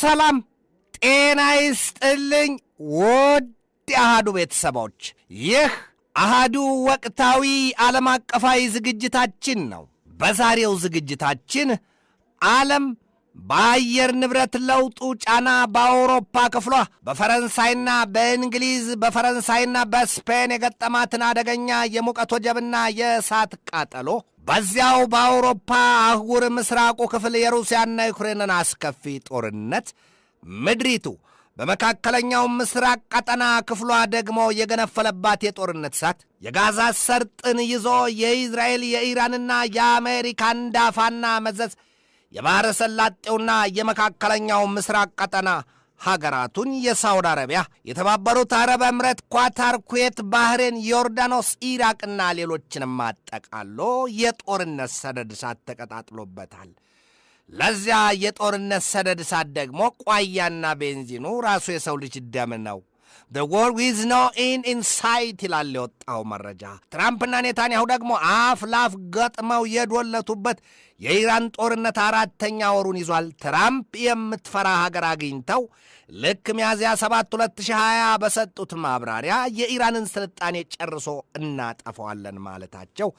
ሰላም ጤና ይስጥልኝ ውድ አሃዱ ቤተሰቦች፣ ይህ አሃዱ ወቅታዊ ዓለም አቀፋዊ ዝግጅታችን ነው። በዛሬው ዝግጅታችን ዓለም በአየር ንብረት ለውጡ ጫና በአውሮፓ ክፍሏ በፈረንሳይና በእንግሊዝ በፈረንሳይና በስፔን የገጠማትን አደገኛ የሙቀት ወጀብና የእሳት ቃጠሎ፣ በዚያው በአውሮፓ አህጉር ምስራቁ ክፍል የሩሲያና ዩክሬንን አስከፊ ጦርነት፣ ምድሪቱ በመካከለኛው ምስራቅ ቀጠና ክፍሏ ደግሞ የገነፈለባት የጦርነት እሳት፣ የጋዛ ሰርጥን ይዞ የእስራኤል የኢራንና የአሜሪካን ዳፋና መዘዝ፣ የባሕረ ሰላጤውና የመካከለኛው ምስራቅ ቀጠና ሀገራቱን የሳውዲ አረቢያ፣ የተባበሩት አረብ ኤምሬት፣ ኳታር፣ ኩዌት፣ ባህሬን፣ ዮርዳኖስ፣ ኢራቅና ሌሎችንም አጠቃሎ የጦርነት ሰደድ እሳት ተቀጣጥሎበታል። ለዚያ የጦርነት ሰደድ እሳት ደግሞ ቋያና ቤንዚኑ ራሱ የሰው ልጅ ደም ነው። The war is no end in sight ይላል የወጣው መረጃ። ትራምፕና ኔታንያሁ ደግሞ አፍ ላፍ ገጥመው የዶለቱበት የኢራን ጦርነት 4ኛ ወሩን ይዟል። ትራምፕ የምትፈራ ሀገር አግኝተው ልክ ሚያዝያ 7 2020 በሰጡት ማብራሪያ የኢራንን ስልጣኔ ጨርሶ እናጠፋዋለን ማለታቸው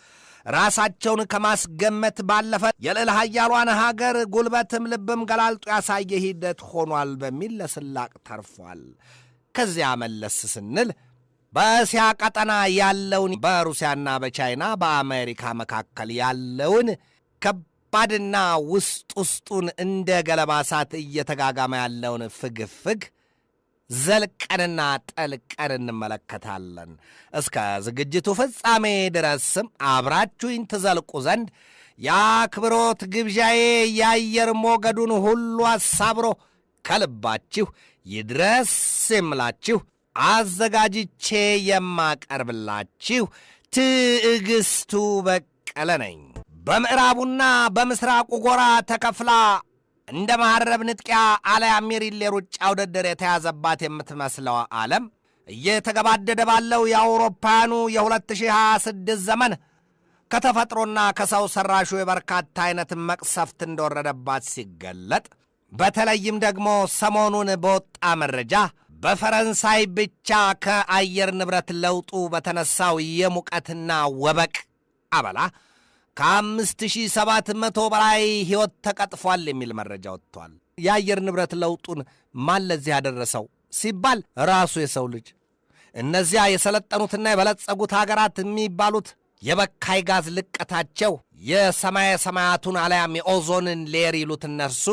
ራሳቸውን ከማስገመት ባለፈ የልዕለ ኃያሏን ሀገር ጉልበትም ልብም ገላልጦ ያሳየ ሂደት ሆኗል በሚል ለስላቅ ተርፏል። ከዚያ መለስ ስንል በእስያ ቀጠና ያለውን በሩሲያና በቻይና በአሜሪካ መካከል ያለውን ከባድና ውስጡን እንደ ገለባ እሳት እየተጋጋመ ያለውን ፍግፍግ ዘልቀንና ጠልቀን እንመለከታለን። እስከ ዝግጅቱ ፍጻሜ ድረስም አብራችሁኝ ትዘልቁ ዘንድ የአክብሮት ግብዣዬ የአየር ሞገዱን ሁሉ አሳብሮ ከልባችሁ ይድረስ የምላችሁ አዘጋጅቼ የማቀርብላችሁ ትዕግስቱ በቀለ ነኝ። በምዕራቡና በምስራቁ ጎራ ተከፍላ እንደ ማሐረብ ንጥቂያ አልያም የሪሌ ሩጫ ውድድር የተያዘባት የምትመስለው ዓለም እየተገባደደ ባለው የአውሮፓውያኑ የ2026 ዘመን ከተፈጥሮና ከሰው ሰራሹ የበርካታ አይነት መቅሰፍት እንደወረደባት ሲገለጥ፣ በተለይም ደግሞ ሰሞኑን በወጣ መረጃ በፈረንሳይ ብቻ ከአየር ንብረት ለውጡ በተነሳው የሙቀትና ወበቅ አበላ ከ5700 በላይ ሕይወት ተቀጥፏል የሚል መረጃ ወጥቷል። የአየር ንብረት ለውጡን ማን ለዚህ ያደረሰው ሲባል ራሱ የሰው ልጅ። እነዚያ የሰለጠኑትና የበለጸጉት ሀገራት የሚባሉት የበካይ ጋዝ ልቀታቸው የሰማየ ሰማያቱን አልያም የኦዞንን ሌየር ይሉት እነርሱ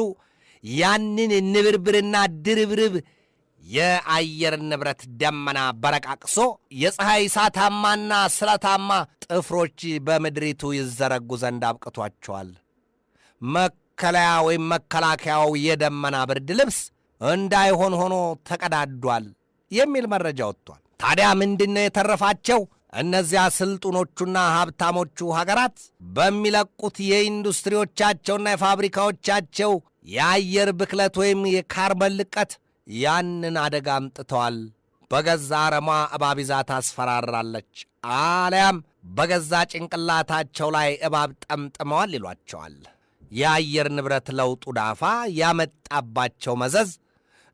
ያንን ንብርብርና ድርብርብ የአየር ንብረት ደመና በረቃቅሶ የፀሐይ እሳታማና ስለታማ ጥፍሮች በምድሪቱ ይዘረጉ ዘንድ አብቅቷቸዋል። መከለያ ወይም መከላከያው የደመና ብርድ ልብስ እንዳይሆን ሆኖ ተቀዳዷል የሚል መረጃ ወጥቷል። ታዲያ ምንድነው የተረፋቸው? እነዚያ ስልጡኖቹና ሀብታሞቹ ሀገራት በሚለቁት የኢንዱስትሪዎቻቸውና የፋብሪካዎቻቸው የአየር ብክለት ወይም የካርበን ልቀት ያንን አደጋ አምጥተዋል። በገዛ አረሟ እባብ ይዛ ታስፈራራለች፣ አልያም በገዛ ጭንቅላታቸው ላይ እባብ ጠምጥመዋል ይሏቸዋል። የአየር ንብረት ለውጡ ዳፋ ያመጣባቸው መዘዝ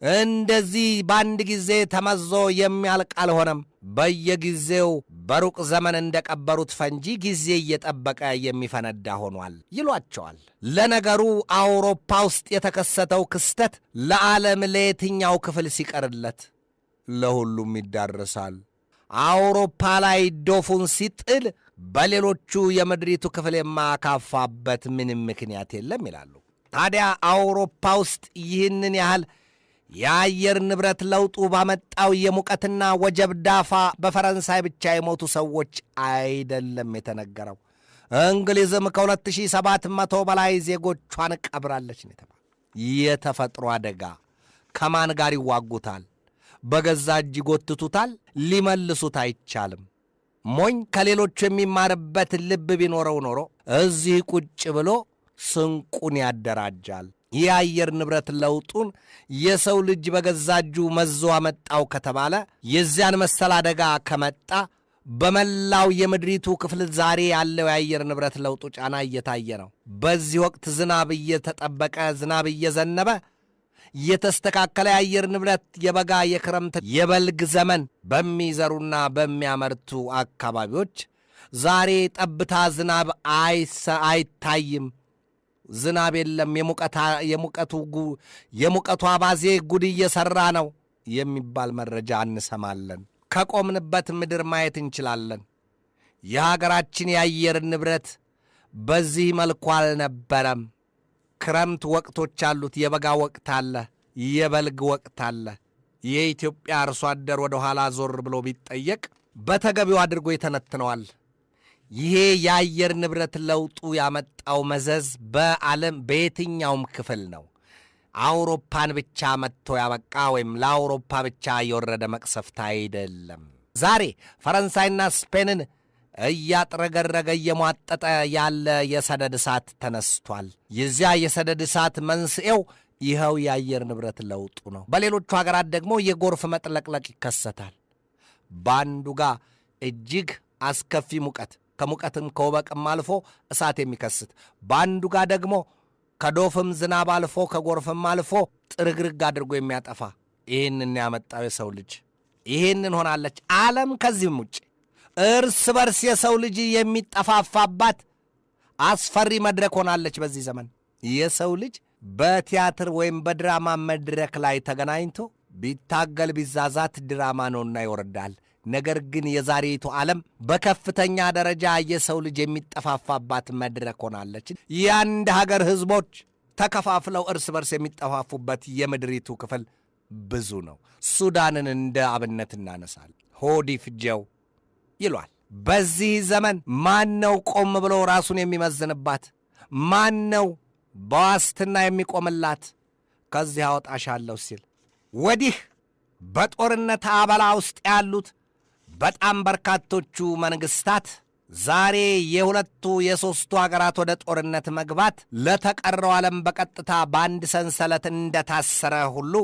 እንደዚህ በአንድ ጊዜ ተመዞ የሚያልቅ አልሆነም። በየጊዜው በሩቅ ዘመን እንደቀበሩት ፈንጂ ጊዜ እየጠበቀ የሚፈነዳ ሆኗል ይሏቸዋል። ለነገሩ አውሮፓ ውስጥ የተከሰተው ክስተት ለዓለም ለየትኛው ክፍል ሲቀርለት ለሁሉም ይዳረሳል። አውሮፓ ላይ ዶፉን ሲጥል በሌሎቹ የምድሪቱ ክፍል የማካፋበት ምንም ምክንያት የለም ይላሉ። ታዲያ አውሮፓ ውስጥ ይህንን ያህል የአየር ንብረት ለውጡ ባመጣው የሙቀትና ወጀብ ዳፋ በፈረንሳይ ብቻ የሞቱ ሰዎች አይደለም የተነገረው። እንግሊዝም ከ2700 በላይ ዜጎቿን ቀብራለች ነው የተባለው። የተፈጥሮ አደጋ ከማን ጋር ይዋጉታል? በገዛ እጅ ይጎትቱታል። ሊመልሱት አይቻልም። ሞኝ ከሌሎቹ የሚማርበት ልብ ቢኖረው ኖሮ እዚህ ቁጭ ብሎ ስንቁን ያደራጃል። የአየር ንብረት ለውጡን የሰው ልጅ በገዛ እጁ መዞ አመጣው ከተባለ የዚያን መሰል አደጋ ከመጣ በመላው የምድሪቱ ክፍል ዛሬ ያለው የአየር ንብረት ለውጡ ጫና እየታየ ነው። በዚህ ወቅት ዝናብ እየተጠበቀ ዝናብ እየዘነበ የተስተካከለ የአየር ንብረት የበጋ የክረምት የበልግ ዘመን በሚዘሩና በሚያመርቱ አካባቢዎች ዛሬ ጠብታ ዝናብ አይታይም። ዝናብ የለም። የሙቀቱ አባዜ ጉድ እየሰራ ነው የሚባል መረጃ እንሰማለን። ከቆምንበት ምድር ማየት እንችላለን። የሀገራችን የአየር ንብረት በዚህ መልኩ አልነበረም። ክረምት ወቅቶች አሉት። የበጋ ወቅት አለ፣ የበልግ ወቅት አለ። የኢትዮጵያ አርሶ አደር ወደ ኋላ ዞር ብሎ ቢጠየቅ በተገቢው አድርጎ ይተነትነዋል። ይሄ የአየር ንብረት ለውጡ ያመጣው መዘዝ በዓለም በየትኛውም ክፍል ነው። አውሮፓን ብቻ መጥቶ ያበቃ ወይም ለአውሮፓ ብቻ የወረደ መቅሰፍት አይደለም። ዛሬ ፈረንሳይና ስፔንን እያጥረገረገ እየሟጠጠ ያለ የሰደድ እሳት ተነስቷል። የዚያ የሰደድ እሳት መንስኤው ይኸው የአየር ንብረት ለውጡ ነው። በሌሎቹ ሀገራት ደግሞ የጎርፍ መጥለቅለቅ ይከሰታል። በአንዱ ጋር እጅግ አስከፊ ሙቀት፣ ከሙቀትም ከወበቅም አልፎ እሳት የሚከስት፣ በአንዱ ጋር ደግሞ ከዶፍም ዝናብ አልፎ ከጎርፍም አልፎ ጥርግርግ አድርጎ የሚያጠፋ። ይህንን ያመጣው የሰው ልጅ። ይህንን ሆናለች ዓለም። ከዚህም ውጭ እርስ በርስ የሰው ልጅ የሚጠፋፋባት አስፈሪ መድረክ ሆናለች። በዚህ ዘመን የሰው ልጅ በቲያትር ወይም በድራማ መድረክ ላይ ተገናኝቶ ቢታገል ቢዛዛት ድራማ ነውና ይወርዳል። ነገር ግን የዛሬቱ ዓለም በከፍተኛ ደረጃ የሰው ልጅ የሚጠፋፋባት መድረክ ሆናለች። የአንድ ሀገር ሕዝቦች ተከፋፍለው እርስ በርስ የሚጠፋፉበት የምድሪቱ ክፍል ብዙ ነው። ሱዳንን እንደ አብነት እናነሳል። ሆዲ ፍጀው ይሏል። በዚህ ዘመን ማን ነው ቆም ብሎ ራሱን የሚመዝንባት? ማን ነው በዋስትና የሚቆምላት? ከዚህ አወጣሻለሁ ሲል ወዲህ በጦርነት አበላ ውስጥ ያሉት በጣም በርካቶቹ መንግስታት ዛሬ የሁለቱ የሦስቱ አገራት ወደ ጦርነት መግባት ለተቀረው ዓለም በቀጥታ በአንድ ሰንሰለት እንደታሰረ ሁሉ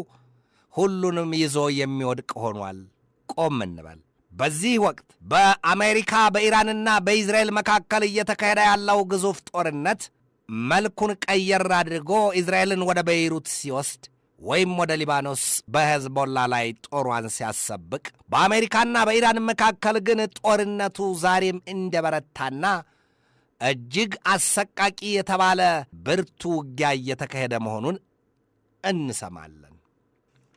ሁሉንም ይዞ የሚወድቅ ሆኗል። ቆም እንበል። በዚህ ወቅት በአሜሪካ በኢራንና በኢዝራኤል መካከል እየተካሄደ ያለው ግዙፍ ጦርነት መልኩን ቀየር አድርጎ ኢዝራኤልን ወደ ቤይሩት ሲወስድ ወይም ወደ ሊባኖስ በሄዝቦላ ላይ ጦሯን ሲያሰብቅ፣ በአሜሪካና በኢራን መካከል ግን ጦርነቱ ዛሬም እንደበረታና እጅግ አሰቃቂ የተባለ ብርቱ ውጊያ እየተካሄደ መሆኑን እንሰማለን።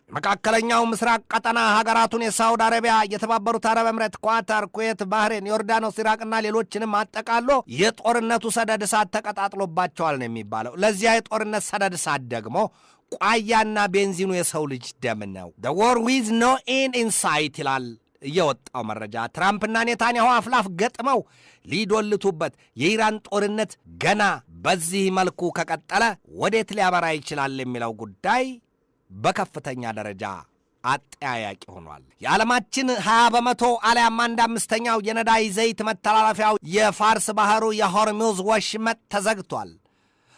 መካከለኛው ምስራቅ ቀጠና ሀገራቱን የሳውዲ አረቢያ፣ የተባበሩት አረብ ኤምሬት፣ ኳታር፣ ኩዌት፣ ባህሬን፣ ዮርዳኖስ፣ ኢራቅና ሌሎችንም አጠቃሎ የጦርነቱ ሰደድ እሳት ተቀጣጥሎባቸዋል ነው የሚባለው። ለዚያ የጦርነት ሰደድ እሳት ደግሞ ቋያና ቤንዚኑ የሰው ልጅ ደም ነው። the war with no end in sight ይላል እየወጣው መረጃ። ትራምፕና ኔታንያሁ አፍላፍ ገጥመው ሊዶልቱበት፣ የኢራን ጦርነት ገና በዚህ መልኩ ከቀጠለ ወዴት ሊያበራ ይችላል የሚለው ጉዳይ በከፍተኛ ደረጃ አጠያያቂ ሆኗል። የዓለማችን 20% አሊያም 1/5 የነዳጅ ዘይት መተላለፊያው የፋርስ ባህሩ የሆርሙዝ ወሽመጥ ተዘግቷል።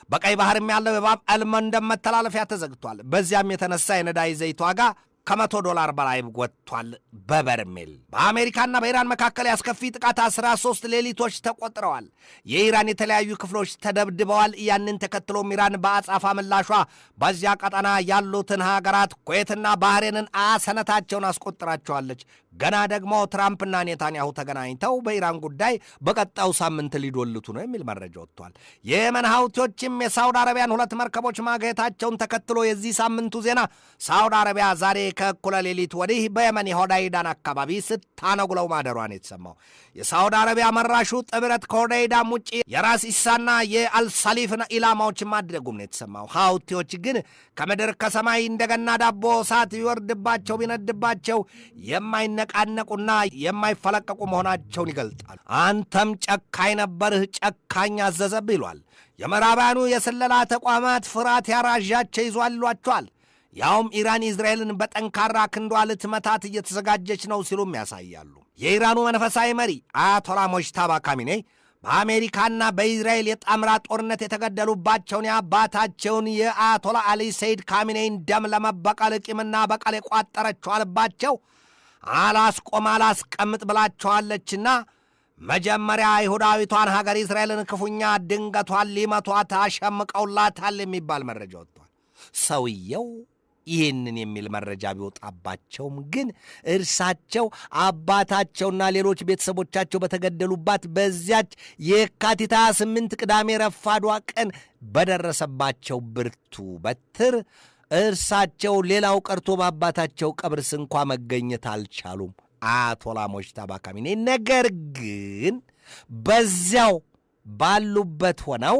በቀይ ባህርም ያለው የባብ አልመንደብ መተላለፊያ ተዘግቷል። በዚያም የተነሳ የነዳጅ ዘይት ዋጋ $100 በላይ ወጥቷል በበርሜል። በአሜሪካና በኢራን መካከል ያስከፊ ጥቃት 13 ሌሊቶች ተቆጥረዋል። የኢራን የተለያዩ ክፍሎች ተደብድበዋል። ያንን ተከትሎም ኢራን በአጻፋ ምላሿ በዚያ ቀጠና ያሉትን ሀገራት ኩዌትና ባህሬንን አሰነታቸውን አስቆጥራቸዋለች። ገና ደግሞ ትራምፕና ኔታንያሁ ተገናኝተው በኢራን ጉዳይ በቀጣዩ ሳምንት ሊዶልቱ ነው የሚል መረጃ ወጥቷል። የየመን ሀውቲዎችም የሳውዲ አረቢያን 2 መርከቦች ማገታቸውን ተከትሎ የዚህ ሳምንቱ ዜና ሳውዲ አረቢያ ዛሬ ከእኩለ ሌሊት ወዲህ በየመን የሆዳይዳን አካባቢ ስታነጉለው ማደሯን የተሰማው የሳውዲ አረቢያ መራሹ ጥምረት ከሆዳይዳም ውጭ የራስ ኢሳና የአልሳሊፍን ኢላማዎች ማድረጉም ነው የተሰማው። ሀውቲዎች ግን ከምድር ከሰማይ እንደገና ዳቦ እሳት ይወርድባቸው ቢነድባቸው የማይነቃነቁና የማይፈለቀቁ መሆናቸውን ይገልጣል። አንተም ጨካኝ ነበርህ፣ ጨካኝ አዘዘብህ ይሏል። የምዕራባውያኑ የስለላ ተቋማት ፍርሃት ያራዣቸው ይዟል ይሏቸዋል። ያውም ኢራን እስራኤልን በጠንካራ ክንዷ ልትመታት እየተዘጋጀች ነው ሲሉም ያሳያሉ። የኢራኑ መንፈሳዊ መሪ አያቶላ ሞጅታባ ካሚኔ በአሜሪካና በእስራኤል የጣምራ ጦርነት የተገደሉባቸውን የአባታቸውን የአያቶላ አሊ ሰይድ ካሚኔን ደም ለመበቀል ቂምና በቀል የቋጠረችው አልባቸው አላስቆም አላስቀምጥ ብላቸዋለችና መጀመሪያ አይሁዳዊቷን ሀገር እስራኤልን ክፉኛ ድንገቷን ሊመቷት አሸምቀውላታል የሚባል መረጃ ወጥቷል። ሰውየው ይህንን የሚል መረጃ ቢወጣባቸውም ግን እርሳቸው አባታቸውና ሌሎች ቤተሰቦቻቸው በተገደሉባት በዚያች የካቲት 28 ቅዳሜ ረፋዷ ቀን በደረሰባቸው ብርቱ በትር እርሳቸው ሌላው ቀርቶ በአባታቸው ቀብር እንኳ መገኘት አልቻሉም አያቶላ ሙጅተባ ካሚኒ። ነገር ግን በዚያው ባሉበት ሆነው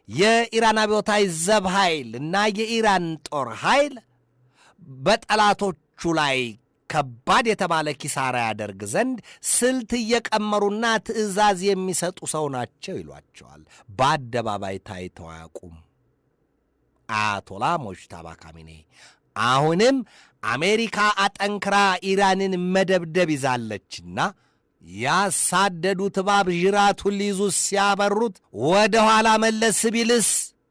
የኢራን አብዮታዊ ዘብ ኃይል እና የኢራን ጦር ኃይል በጠላቶቹ ላይ ከባድ የተባለ ኪሳራ ያደርግ ዘንድ ስልት እየቀመሩና ትዕዛዝ የሚሰጡ ሰው ናቸው ይሏቸዋል። በአደባባይ ታይተው አያውቁም አያቶላ ሙጅተባ ካሚኒ። አሁንም አሜሪካ አጠንክራ ኢራንን መደብደብ ይዛለችና ያሳደዱት እባብ ጅራቱን ሊይዙ ሲያበሩት ወደ ኋላ መለስ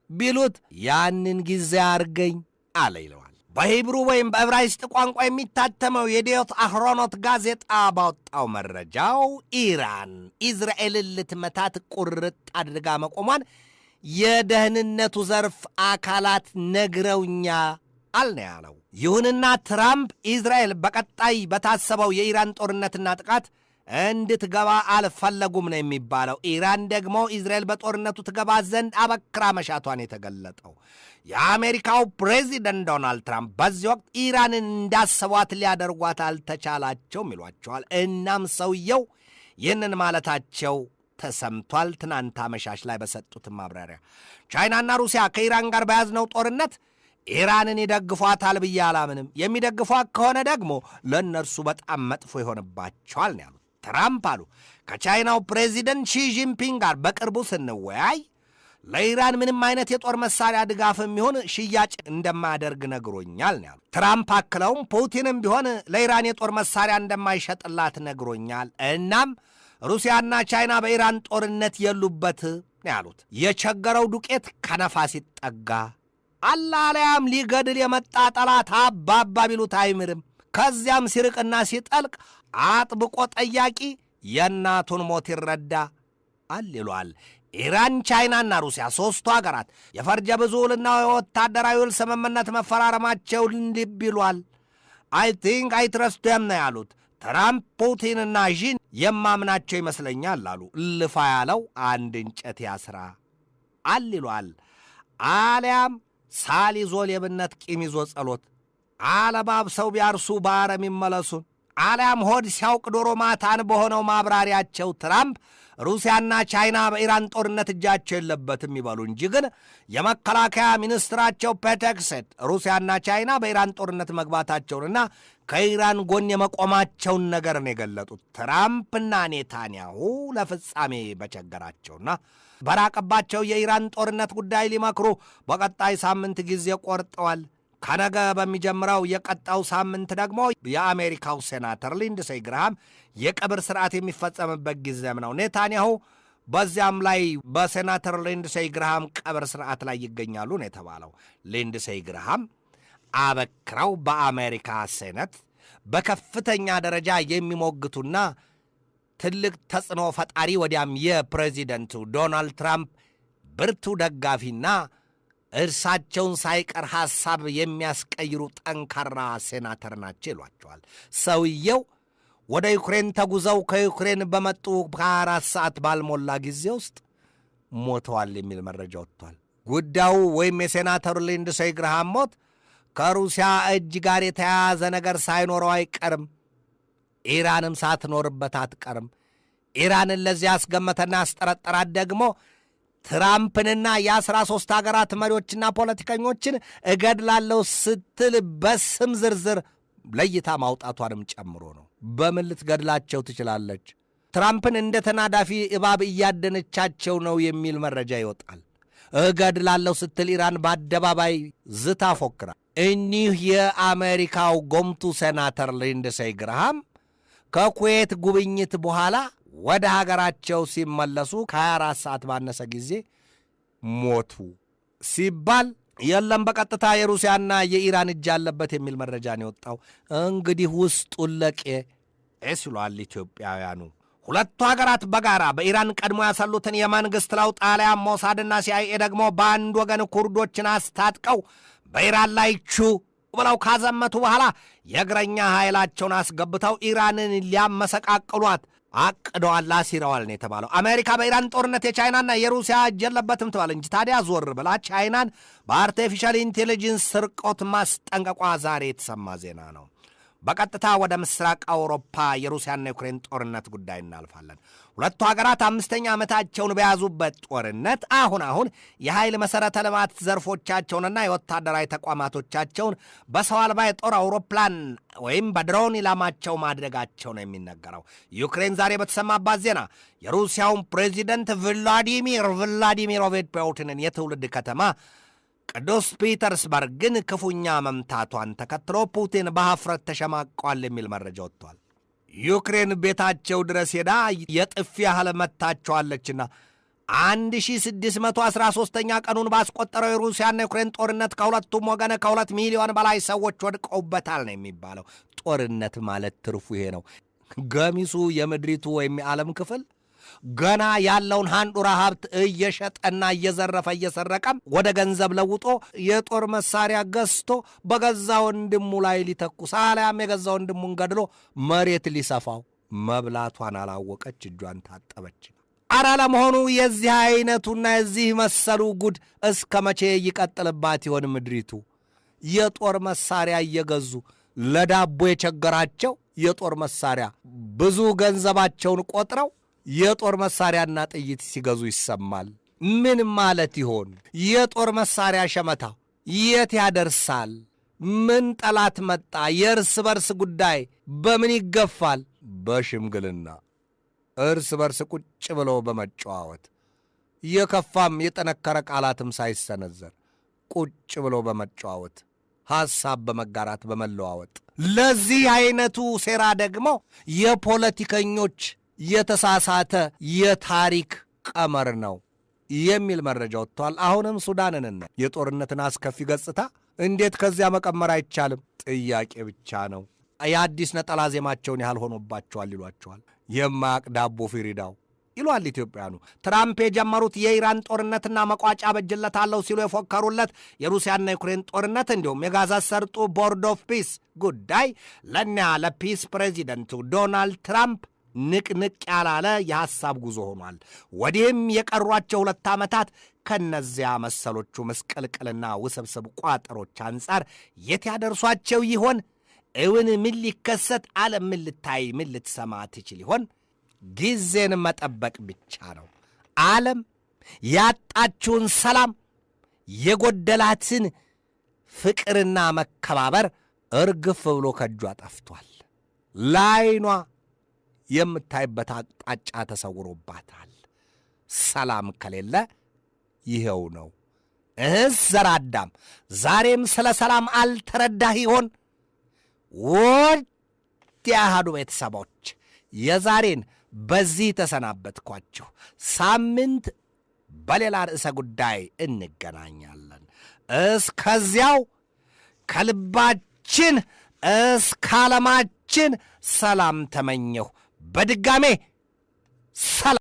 ቢሉት ያንን ጊዜ አርገኝ አለ ይለዋል። በሂብሩ ወይም በዕብራይስጥ ቋንቋ የሚታተመው የዲዮት አህሮኖት ጋዜጣ ባወጣው መረጃው ኢራን ኢዝራኤልን ልትመታት ቁርጥ አድርጋ መቆሟን የደህንነቱ ዘርፍ አካላት ነግረውኛል ነው ያለው። ይሁንና ትራምፕ ኢዝራኤል በቀጣይ በታሰበው የኢራን ጦርነትና ጥቃት እንድትገባ አልፈለጉም ነው የሚባለው። ኢራን ደግሞ ኢዝራኤል በጦርነቱ ትገባ ዘንድ አበክራ መሻቷን የተገለጠው የአሜሪካው ፕሬዚደንት ዶናልድ ትራምፕ በዚህ ወቅት ኢራንን እንዳሰቧት ሊያደርጓት አልተቻላቸውም ይሏቸዋል። እናም ሰውየው ይህንን ማለታቸው ተሰምቷል። ትናንት አመሻሽ ላይ በሰጡት ማብራሪያ ቻይናና ሩሲያ ከኢራን ጋር በያዝነው ጦርነት ኢራንን ይደግፏታል ብዬ አላምንም። የሚደግፏት ከሆነ ደግሞ ለእነርሱ በጣም መጥፎ ይሆንባቸዋል ነው ያሉት ትራምፕ አሉ። ከቻይናው ፕሬዚደንት ሺጂንፒንግ ጋር በቅርቡ ስንወያይ ለኢራን ምንም አይነት የጦር መሳሪያ ድጋፍ የሚሆን ሽያጭ እንደማያደርግ ነግሮኛል ነው ያሉት ትራምፕ። አክለውም ፑቲንም ቢሆን ለኢራን የጦር መሳሪያ እንደማይሸጥላት ነግሮኛል። እናም ሩሲያና ቻይና በኢራን ጦርነት የሉበት ነው ያሉት። የቸገረው ዱቄት ከነፋስ ይጠጋ አላለያም ሊገድል የመጣ ጠላት አባባ ቢሉት አይምርም። ከዚያም ሲርቅና ሲጠልቅ አጥብቆ ጠያቂ የእናቱን ሞት ይረዳ ይሏል። ኢራን፣ ቻይናና ሩሲያ ሦስቱ አገራት የፈርጀ ብዙ ውልና የወታደራዊ ውል ስምምነት መፈራረማቸውን ልብ ይሏል። አይ ቲንክ አይ ትረስት ደም ነው ያሉት ትራምፕ። ፑቲንና ዢን የማምናቸው ይመስለኛል አሉ። ልፋ ያለው አንድ እንጨት ያስራ ይሏል። አሊያም ሳል ይዞ ሌብነት፣ ቂም ይዞ ጸሎት፣ አለባብሰው ቢያርሱ በአረም ይመለሱን፣ አሊያም ሆድ ሲያውቅ ዶሮ ማታን በሆነው ማብራሪያቸው ትራምፕ ሩሲያና ቻይና በኢራን ጦርነት እጃቸው የለበትም ይበሉ እንጂ ግን የመከላከያ ሚኒስትራቸው ፔቴክሴት ሩሲያና ቻይና በኢራን ጦርነት መግባታቸውንና ከኢራን ጎን የመቆማቸውን ነገር ነው የገለጡት። ትራምፕና ኔታንያሁ ለፍጻሜ በቸገራቸውና በራቀባቸው የኢራን ጦርነት ጉዳይ ሊመክሩ በቀጣይ ሳምንት ጊዜ ቆርጠዋል። ከነገ በሚጀምረው የቀጣው ሳምንት ደግሞ የአሜሪካው ሴናተር ሊንድሴይ ግርሃም የቀብር ሥርዓት የሚፈጸምበት ጊዜም ነው። ኔታንያሁ በዚያም ላይ በሴናተር ሊንድሴይ ግርሃም ቀብር ሥርዓት ላይ ይገኛሉ ነው የተባለው። ሊንድሴይ ግርሃም አበክረው በአሜሪካ ሴነት በከፍተኛ ደረጃ የሚሞግቱና ትልቅ ተጽዕኖ ፈጣሪ ወዲያም የፕሬዚደንቱ ዶናልድ ትራምፕ ብርቱ ደጋፊና እርሳቸውን ሳይቀር ሐሳብ የሚያስቀይሩ ጠንካራ ሴናተር ናቸው ይሏቸዋል። ሰውየው ወደ ዩክሬን ተጉዘው ከዩክሬን በመጡ ከ24 ሰዓት ባልሞላ ጊዜ ውስጥ ሞተዋል የሚል መረጃ ወጥቷል። ጉዳዩ ወይም የሴናተሩ ሊንድሴይ ግርሃም ሞት ከሩሲያ እጅ ጋር የተያያዘ ነገር ሳይኖረው አይቀርም። ኢራንም ሳትኖርበት አትቀርም። ኢራንን ለዚያ ያስገመተና ያስጠረጠራት ደግሞ ትራምፕንና የ13 አገራት መሪዎችና ፖለቲከኞችን እገድላለሁ ስትል በስም ዝርዝር ለይታ ማውጣቷንም ጨምሮ ነው። በምን ልትገድላቸው ትችላለች? ትራምፕን እንደ ተናዳፊ እባብ እያደነቻቸው ነው የሚል መረጃ ይወጣል። እገድላለሁ ስትል ኢራን በአደባባይ ዝታ ፎክራ። እኒህ የአሜሪካው ጎምቱ ሴናተር ሊንድሴይ ግርሃም ከኩዌት ጉብኝት በኋላ ወደ ሀገራቸው ሲመለሱ ከ24 ሰዓት ባነሰ ጊዜ ሞቱ ሲባል የለም በቀጥታ የሩሲያና የኢራን እጅ አለበት የሚል መረጃ ነው የወጣው። እንግዲህ ውስጡን ለቄ ሲሏል ኢትዮጵያውያኑ። ሁለቱ ሀገራት በጋራ በኢራን ቀድሞ ያሰሉትን የመንግሥት ለውጥ አሊያም ሞሳድና ሲአይኤ ደግሞ በአንድ ወገን ኩርዶችን አስታጥቀው በኢራን ላይ ብለው ካዘመቱ በኋላ የእግረኛ ኃይላቸውን አስገብተው ኢራንን ሊያመሰቃቅሏት አቅደዋል፣ አሲረዋል ነው የተባለው። አሜሪካ በኢራን ጦርነት የቻይናና የሩሲያ እጅ የለበትም ትባል እንጂ ታዲያ ዞር ብላ ቻይናን በአርቲፊሻል ኢንቴሊጀንስ ስርቆት ማስጠንቀቋ ዛሬ የተሰማ ዜና ነው። በቀጥታ ወደ ምስራቅ አውሮፓ የሩሲያና ዩክሬን ጦርነት ጉዳይ እናልፋለን። ሁለቱ ሀገራት 5ኛ ዓመታቸውን በያዙበት ጦርነት አሁን የኃይል መሠረተ ልማት ዘርፎቻቸውንና የወታደራዊ ተቋማቶቻቸውን በሰው አልባ የጦር አውሮፕላን ወይም በድሮን ኢላማቸው ማድረጋቸው ነው የሚነገረው። ዩክሬን ዛሬ በተሰማባት ዜና የሩሲያውን ፕሬዚደንት ቭላዲሚሮቪች ፑቲንን የትውልድ ከተማ ቅዱስ ፒተርስበርግን ክፉኛ መምታቷን ተከትሎ ፑቲን በሐፍረት ተሸማቋል የሚል መረጃ ወጥቷል። ዩክሬን ቤታቸው ድረስ ሄዳ የጥፊ ያህል መታቸዋለችና 1613ኛ ቀኑን ባስቆጠረው የሩሲያና ዩክሬን ጦርነት ከሁለቱም ወገን ከ2 ሚሊዮን በላይ ሰዎች ወድቀውበታል ነው የሚባለው። ጦርነት ማለት ትርፉ ይሄ ነው። ገሚሱ የምድሪቱ ወይም የዓለም ክፍል ገና ያለውን ሃንዱራ ሀብት እየሸጠና እየዘረፈ እየሰረቀም ወደ ገንዘብ ለውጦ የጦር መሳሪያ ገዝቶ በገዛ ወንድሙ ላይ ሊተኩስ አሊያም የገዛ ወንድሙን ገድሎ መሬት ሊሰፋው መብላቷን አላወቀች፣ እጇን ታጠበች። አረ ለመሆኑ የዚህ አይነቱና የዚህ መሰሉ ጉድ እስከ መቼ ይቀጥልባት ይሆን ምድሪቱ? የጦር መሳሪያ እየገዙ ለዳቦ የቸገራቸው የጦር መሳሪያ ብዙ ገንዘባቸውን ቆጥረው የጦር መሳሪያና ጥይት ሲገዙ ይሰማል። ምን ማለት ይሆን? የጦር መሳሪያ ሸመታ የት ያደርሳል? ምን ጠላት መጣ? የእርስ በርስ ጉዳይ በምን ይገፋል? በሽምግልና እርስ በርስ ቁጭ ብሎ በመጨዋወት የከፋም የጠነከረ ቃላትም ሳይሰነዘር ቁጭ ብሎ በመጨዋወት ሐሳብ በመጋራት በመለዋወጥ። ለዚህ አይነቱ ሴራ ደግሞ የፖለቲከኞች የተሳሳተ የታሪክ ቀመር ነው የሚል መረጃ ወጥቷል። አሁንም ሱዳንን የጦርነትን አስከፊ ገጽታ እንዴት ከዚያ መቀመር አይቻልም? ጥያቄ ብቻ ነው። የአዲስ ነጠላ ዜማቸውን ያህል ሆኖባቸዋል ይሏቸዋል። የማያቅ ዳቦ ፊሪዳው ይሏል ኢትዮጵያኑ። ትራምፕ የጀመሩት የኢራን ጦርነትና መቋጫ በጅለታለሁ ሲሉ የፎከሩለት የሩሲያና ዩክሬን ጦርነት እንዲሁም የጋዛ ሰርጡ ቦርድ ኦፍ ፒስ ጉዳይ ለእኛ ለፒስ ፕሬዚደንቱ ዶናልድ ትራምፕ ንቅንቅ ያላለ የሐሳብ ጉዞ ሆኗል። ወዲህም የቀሯቸው 2 ዓመታት ከነዚያ መሰሎቹ ምስቅልቅልና ውስብስብ ቋጠሮች አንጻር የት ያደርሷቸው ይሆን? እውን ምን ሊከሰት፣ ዓለም ምን ልታይ ምን ልትሰማ ትችል ይሆን? ጊዜን መጠበቅ ብቻ ነው። ዓለም ያጣችውን ሰላም፣ የጎደላትን ፍቅርና መከባበር እርግፍ ብሎ ከጇ ጠፍቷል። ላይኗ የምታይበት አቅጣጫ ተሰውሮባታል። ሰላም ከሌለ ይሄው ነው። ዘራዳም ዛሬም ስለ ሰላም አልተረዳህ ይሆን? ወዲያ አሃዱ ቤተሰቦች የዛሬን በዚህ ተሰናበትኳችሁ። ሳምንት በሌላ ርዕሰ ጉዳይ እንገናኛለን። እስከዚያው ከልባችን እስከ ዓለማችን ሰላም ተመኘሁ። በድጋሜ ሰላም።